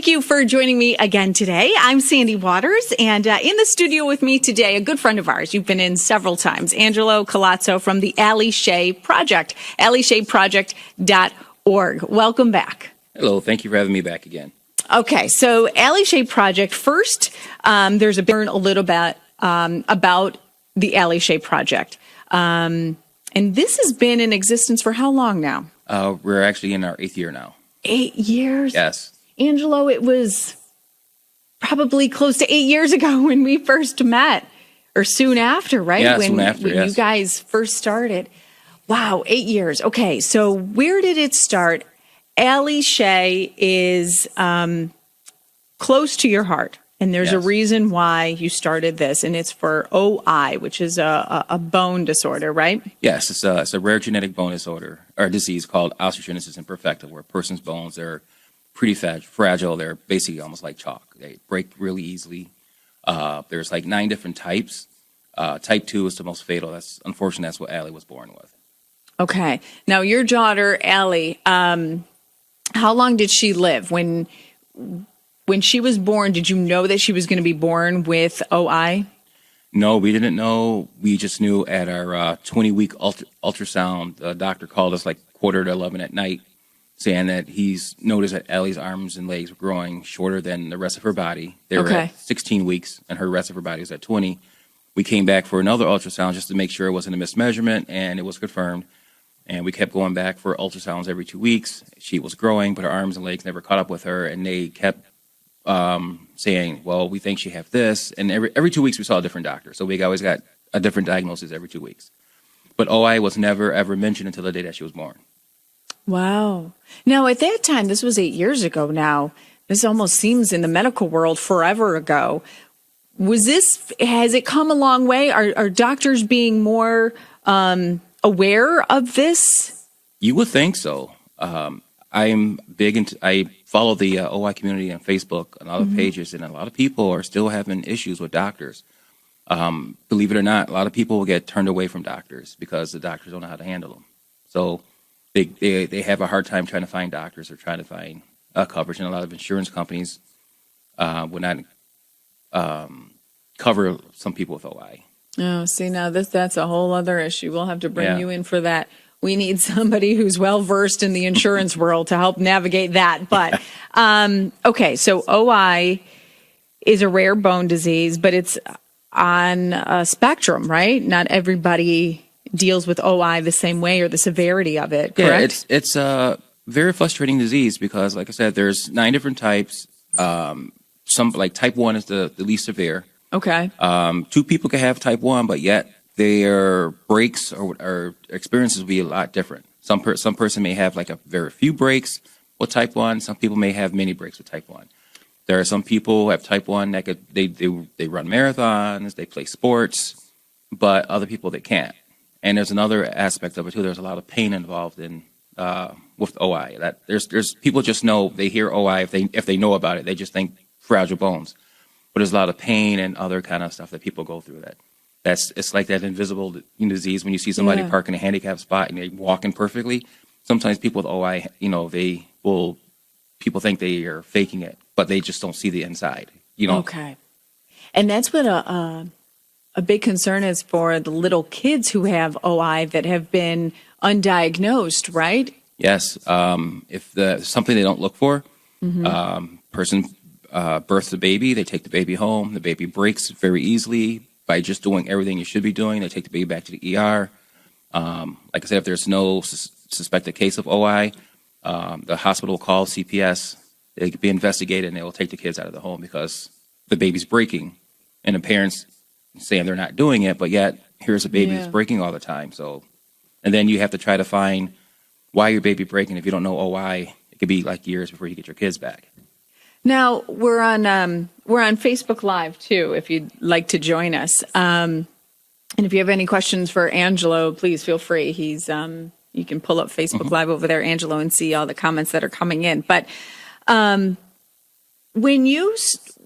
thank you for joining me again today. I'm Sandy Waters, and in the studio with me today, a good friend of ours. You've been in several times, Angelo Collazo from the Alle Shea Project, allesheaproject.org. Welcome back. Hello, thank you for having me back again. Okay, so Alle Shea Project. First, there's a little bit about the Alle Shea Project. And this has been in existence for how long now? We're actually in our 8th year now. 8 years? Yes. Angelo, it was probably close to 8 years ago when we first met, or soon after, right? Yeah, when soon after, when yes. you guys first started. Wow, 8 years. Okay, so where did it start? Alle Shea is close to your heart, and there's a Yes. reason why you started this, and it's for OI, which is a bone disorder, right? Yes, it's a rare genetic bone disorder or disease called Osteogenesis Imperfecta, where a person's bones are pretty fragile. They're basically almost like chalk. They break really easily. There's like 9 different types. Type 2 is the most fatal. Unfortunately, that's what Allie was born with. Okay. Now, your daughter, Allie, how long did she live? When she was born, did you know that she was going to be born with OI? No, we didn't know. We just knew at our 20-week ultrasound, the doctor called us like 10:45 at night, saying that he's noticed that Allie's arms and legs were growing shorter than the rest of her body. They were at 16 weeks, and her rest of her body was at 20. We came back for another ultrasound just to make sure it wasn't a mismeasurement, and it was confirmed. And we kept going back for ultrasounds every 2 weeks. She was growing, but her arms and legs never caught up with her, and they kept saying, well, we think she has this. And every 2 weeks we saw a different doctor. So we always got a different diagnosis every 2 weeks. But OI was never, ever mentioned until the day that she was born. Wow. Now, at that time, this was 8 years ago now. This almost seems in the medical world forever ago. Has it come a long way? Are doctors being more aware of this? You would think so. I'm big into, I follow the OI community on Facebook and other pages, and a lot of people are still having issues with doctors. Believe it or not, a lot of people will get turned away from doctors because the doctors don't know how to handle them. So they have a hard time trying to find doctors or trying to find coverage, and a lot of insurance companies would not cover some people with OI. Oh, see, now that's a whole other issue. We'll have to bring you in for that. We need somebody who's well-versed in the insurance world to help navigate that. But, okay, so OI is a rare bone disease, but it's on a spectrum, right? Not everybody deals with OI the same way or the severity of it, correct? Yeah, it's a very frustrating disease because, like I said, there's 9 different types. Some, like type 1 is the least severe. Okay. 2 people can have type 1, but yet their breaks or experiences will be a lot different. Some person may have like a very few breaks with type 1. Some people may have many breaks with type 1. There are some people who have type 1 that they run marathons, they play sports, but other people they can't. And there's another aspect of it too. There's a lot of pain involved in with OI. That there's people just know, they hear OI if they know about it, they just think fragile bones. But there's a lot of pain and other kind of stuff that people go through it's like that invisible disease when you see somebody park in a handicapped spot and they're walking perfectly. Sometimes people with OI, people think they are faking it, but they just don't see the inside, Okay. And that's what a big concern is for the little kids who have OI that have been undiagnosed, right? Yes. If something they don't look for, person births the baby, they take the baby home, the baby breaks very easily by just doing everything you should be doing. They take the baby back to the ER. Like I said, if there's no suspected case of OI, the hospital will call CPS. They could be investigated, and they will take the kids out of the home because the baby's breaking, and the parents saying they're not doing it, but yet here's a baby that's breaking all the time. So, and then you have to try to find why your baby breaking. If you don't know OI, it could be like years before you get your kids back. Now we're on Facebook Live too. If you'd like to join us, and if you have any questions for Angelo, please feel free. He's you can pull up Facebook Live over there, Angelo, and see all the comments that are coming in. But when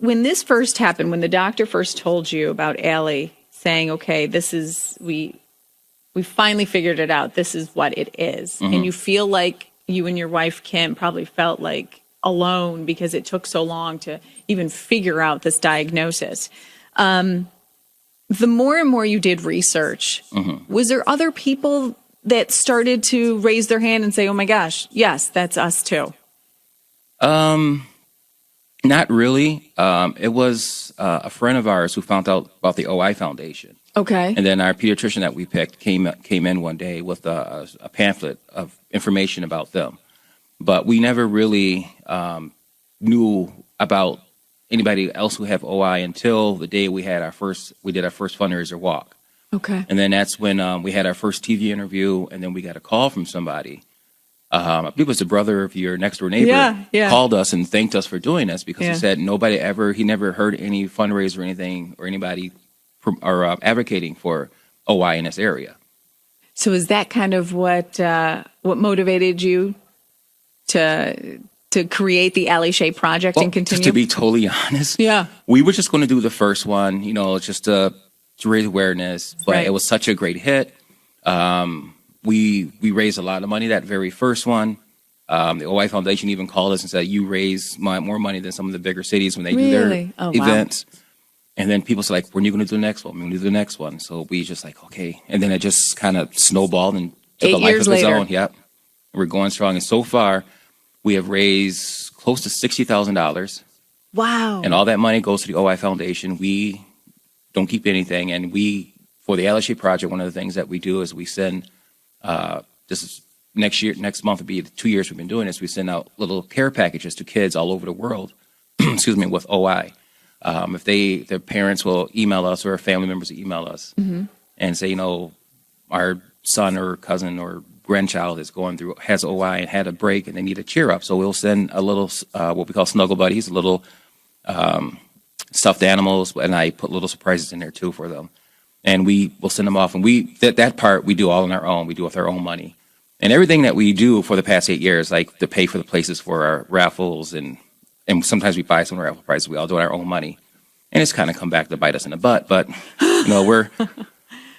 this first happened, when the doctor first told you about Allie, saying, "Okay, this is we finally figured it out. This is what it is," and you feel like you and your wife Kim probably felt like alone because it took so long to even figure out this diagnosis. The more and more you did research, was there other people that started to raise their hand and say, oh my gosh, yes, that's us too? Not really. It was a friend of ours who found out about the OI Foundation. Okay. And then our pediatrician that we picked came in one day with a pamphlet of information about them. But we never really knew about anybody else who have OI until the day we did our first fundraiser walk. Okay. And then that's when we had our first TV interview, and then we got a call from somebody. I believe it was the brother of your next door neighbor, called us and thanked us for doing this because he said he never heard any fundraiser or anything or anybody advocating for OI in this area. So is that kind of what motivated you to create the Alle Shea Project and continue? Just to be totally honest, we were just going to do the first one, just to raise awareness, but it was such a great hit. We raised a lot of money that very first one. The OI Foundation even called us and said, you raise more money than some of the bigger cities when they do their events. Wow. And then people said, like, when are you going to do the next one? We're going to do the next one. So we just like, okay. And then it just kind of snowballed and took a life of its own. Yep. We're going strong. And so far, we have raised close to $60,000. Wow. And all that money goes to the OI Foundation. We don't keep anything. And for the Alle Shea Project, one of the things that we do is we send, next month will be the 2 years we've been doing this. We send out little care packages to kids all over the world, with OI. If their parents will email us or family members will email us and say, our son or cousin or grandchild has OI and had a break and they need a cheer up. So we'll send a little, what we call snuggle buddies, little stuffed animals, and I put little surprises in there too for them. And we will send them off. And that part we do all on our own. We do with our own money. And everything that we do for the past 8 years, like to pay for the places for our raffles and sometimes we buy some raffle prizes. We all do it our own money, and it's kind of come back to bite us in the butt. But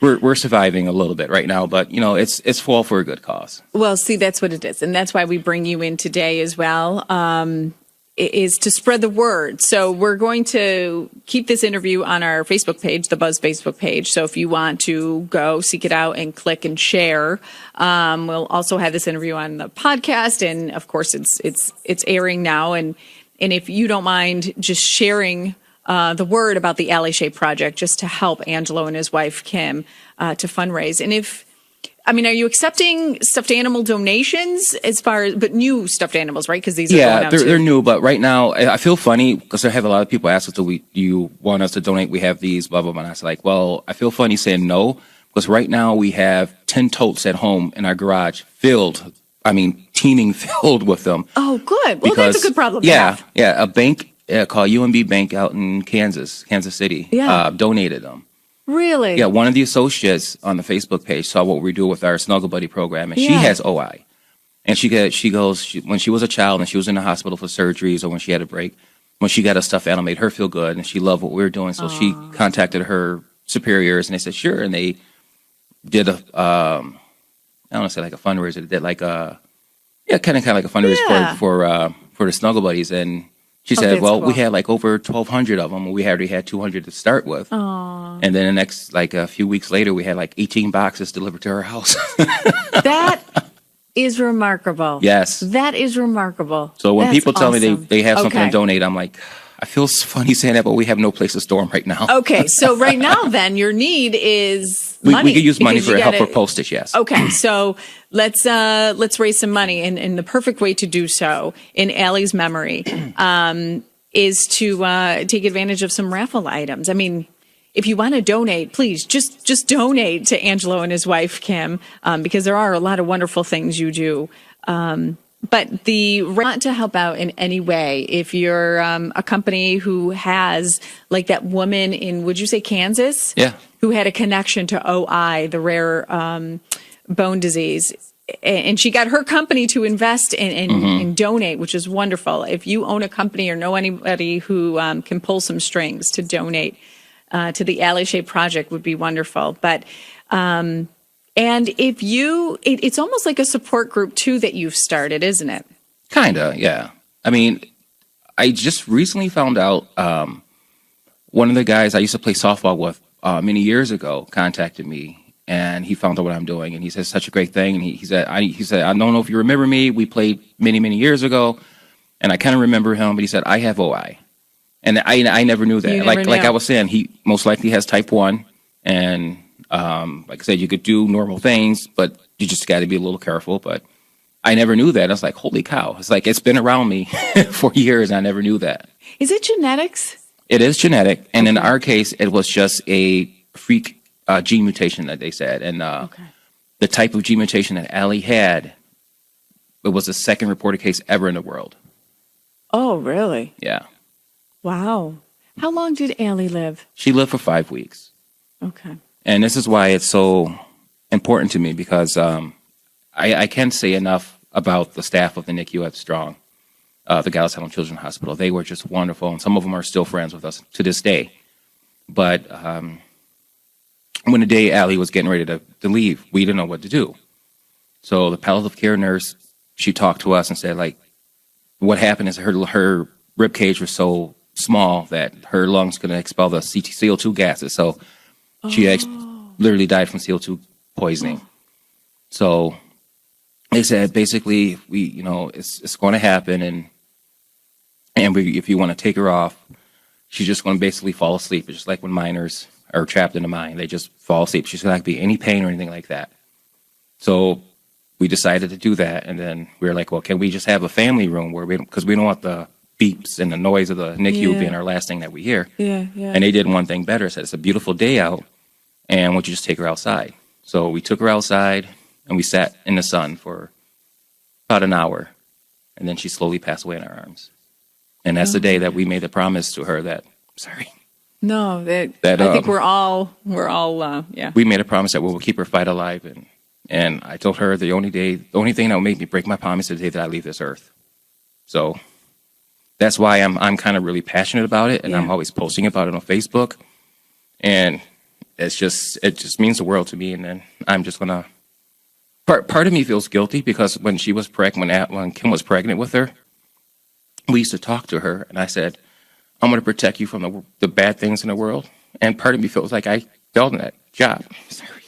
we're surviving a little bit right now. But it's all for a good cause. Well, see, that's what it is, and that's why we bring you in today as well. Is to spread the word. So we're going to keep this interview on our Facebook page, the Buzz Facebook page. So if you want to go seek it out and click and share, we'll also have this interview on the podcast, and of course it's airing now. And if you don't mind just sharing the word about the Alle Shea Project, just to help Angelo and his wife Kim to fundraise. And are you accepting stuffed animal donations but new stuffed animals, right? Because these are going out they're new, but right now I feel funny because I have a lot of people ask us, do you want us to donate? We have these, blah, blah, blah. And I was like, well, I feel funny saying no, because right now we have 10 totes at home in our garage teeming filled with them. Oh, good. Well, that's a good problem to have. Yeah, a bank called UMB Bank out in Kansas City, donated them. Really? Yeah, one of the associates on the Facebook page saw what we do with our Snuggle Buddy program, and she has OI. And she goes, when she was a child and she was in the hospital for surgeries or when she had a break, when she got a stuffed animal, made her feel good, and she loved what we were doing. So she contacted her superiors, and they said, sure. And they did I don't want to say like a fundraiser. They did like kind of like a fundraiser for the Snuggle Buddies. And she said, well, cool. We had like over 1,200 of them. We already had 200 to start with. Aww. And then the next, like a few weeks later, we had like 18 boxes delivered to her house. That is remarkable. Yes. That is remarkable. So when people tell me they have something to donate, I'm like, I feel funny saying that, but we have no place to store them right now. Okay. So right now then your need is money. We could use money for help for postage, yes. Okay. So let's raise some money. And the perfect way to do so in Alle's memory is to take advantage of some raffle items. If you want to donate, please just donate to Angelo and his wife, Kim, because there are a lot of wonderful things you do. But want to help out in any way. If you're a company who has, like that woman in, would you say Kansas? Yeah. Who had a connection to OI, the rare bone disease. And she got her company to invest and donate, which is wonderful. If you own a company or know anybody who can pull some strings to donate to the Alle Shea Project, would be wonderful. But and it's almost like a support group too that you've started, isn't it? Kinda, yeah. I mean, I just recently found out one of the guys I used to play softball with many years ago contacted me, and he found out what I'm doing, and he said such a great thing. And he said, I don't know if you remember me. We played many years ago, and I kind of remember him. But he said I have OI, and I never knew that. Like I was saying, he most likely has type 1, and like I said, you could do normal things, but you just got to be a little careful. But I never knew that. I was like, holy cow! It's like it's been around me for years, and I never knew that. Is it genetics? It is genetic, and in our case, it was just a freak gene mutation that they said, and the type of gene mutation that Alle had, it was the second reported case ever in the world. Oh, really? Yeah. Wow. How long did Alle live? She lived for 5 weeks. Okay. And this is why it's so important to me, because I can't say enough about the staff of the NICU at Strong. The Gallup Children's Hospital. They were just wonderful, and some of them are still friends with us to this day. But when the day Alle was getting ready to leave, we didn't know what to do. So the palliative care nurse, she talked to us and said, like, what happened is her rib cage was so small that her lungs couldn't expel the CO2 gases. So she literally died from CO2 poisoning. So they said, basically, it's going to happen, and if you want to take her off, she's just going to basically fall asleep. It's just like when miners are trapped in a mine. They just fall asleep. She's not going to be any pain or anything like that. So we decided to do that, and then we were like, well, can we just have a family room because we don't want the beeps and the noise of the NICU being our last thing that we hear. Yeah. And they did one thing better. Said, it's a beautiful day out, and why don't you just take her outside? So we took her outside, and we sat in the sun for about an hour, and then she slowly passed away in our arms. And that's the day that we made the promise to her that, No, that I think we're all, yeah. We made a promise that we will keep her fight alive, and I told her the only thing that will make me break my promise is the day that I leave this earth. So that's why I'm kind of really passionate about it, and I'm always posting about it on Facebook, and it just means the world to me. And then I'm just gonna. Part of me feels guilty because when she was pregnant, when Kim was pregnant with her, we used to talk to her, and I said, I'm going to protect you from the bad things in the world. And part of me feels like I failed in that job. Sorry.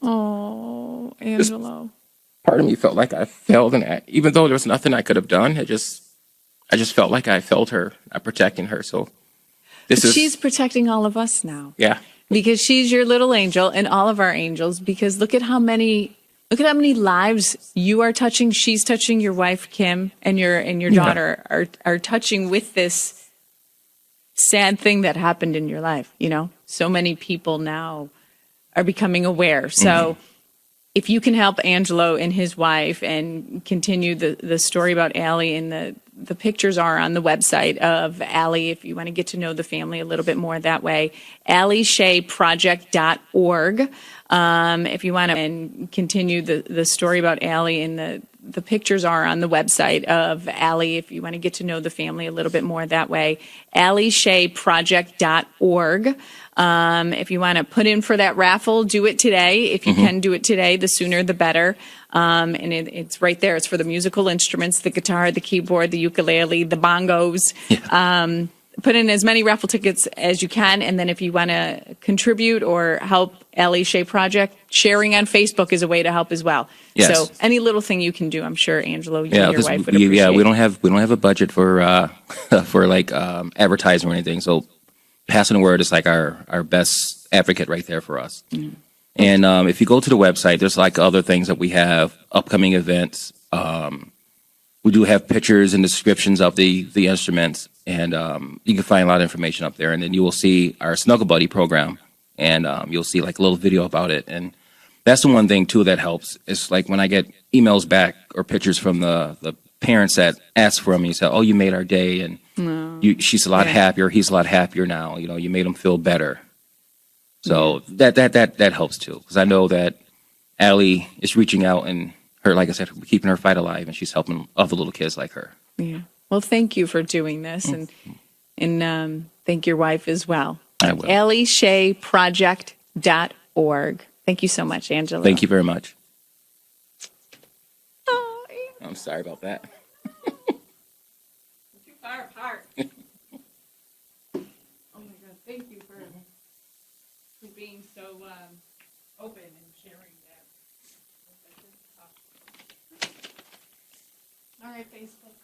Oh, Angelo. Part of me felt like I failed in that. Even though there was nothing I could have done, I just felt like I failed her, not protecting her. So she's protecting all of us now. Yeah. Because she's your little angel and all of our angels, because look at how many lives you are touching. She's touching. Your wife, Kim, and your daughter are touching with this sad thing that happened in your life. So many people now are becoming aware. So if you can help Angelo and his wife and continue the story about Alle, and the pictures are on the website of Alle if you want to get to know the family a little bit more that way. AlleSheaProject.org. If you want to and continue the story about Alle, and the pictures are on the website of Alle if you want to get to know the family a little bit more that way. AlleSheaProject.org. If you want to put in for that raffle, do it today. If you can do it today, the sooner the better. And it's right there. It's for the musical instruments, the guitar, the keyboard, the ukulele, the bongos. Yeah. Put in as many raffle tickets as you can. And then if you want to contribute or help Alle Shea Project, sharing on Facebook is a way to help as well. Yes. So any little thing you can do, I'm sure, Angelo, you and your wife would appreciate. Yeah, we don't have a budget for for like advertising or anything. So passing the word is like our best advocate right there for us. Mm-hmm. And if you go to the website, there's like other things that we have, upcoming events. We do have pictures and descriptions of the instruments, and you can find a lot of information up there. And then you will see our Snuggle Buddy program, and you'll see like a little video about it. And that's the one thing too that helps. It's like when I get emails back or pictures from the parents that ask for them, and you say, "Oh, you made our day," and she's a lot happier, he's a lot happier now. You made them feel better. So that helps too, because I know that Alle is reaching out, and her, like I said, keeping her fight alive, and she's helping other little kids like her. Yeah. Well, thank you for doing this, and thank your wife as well. I will. AlleSheaProject.org. Thank you so much, Angelo. Thank you very much. Oh, I'm sorry about that. our part. Oh my God, thank you for being so open and sharing that. All right, Facebook.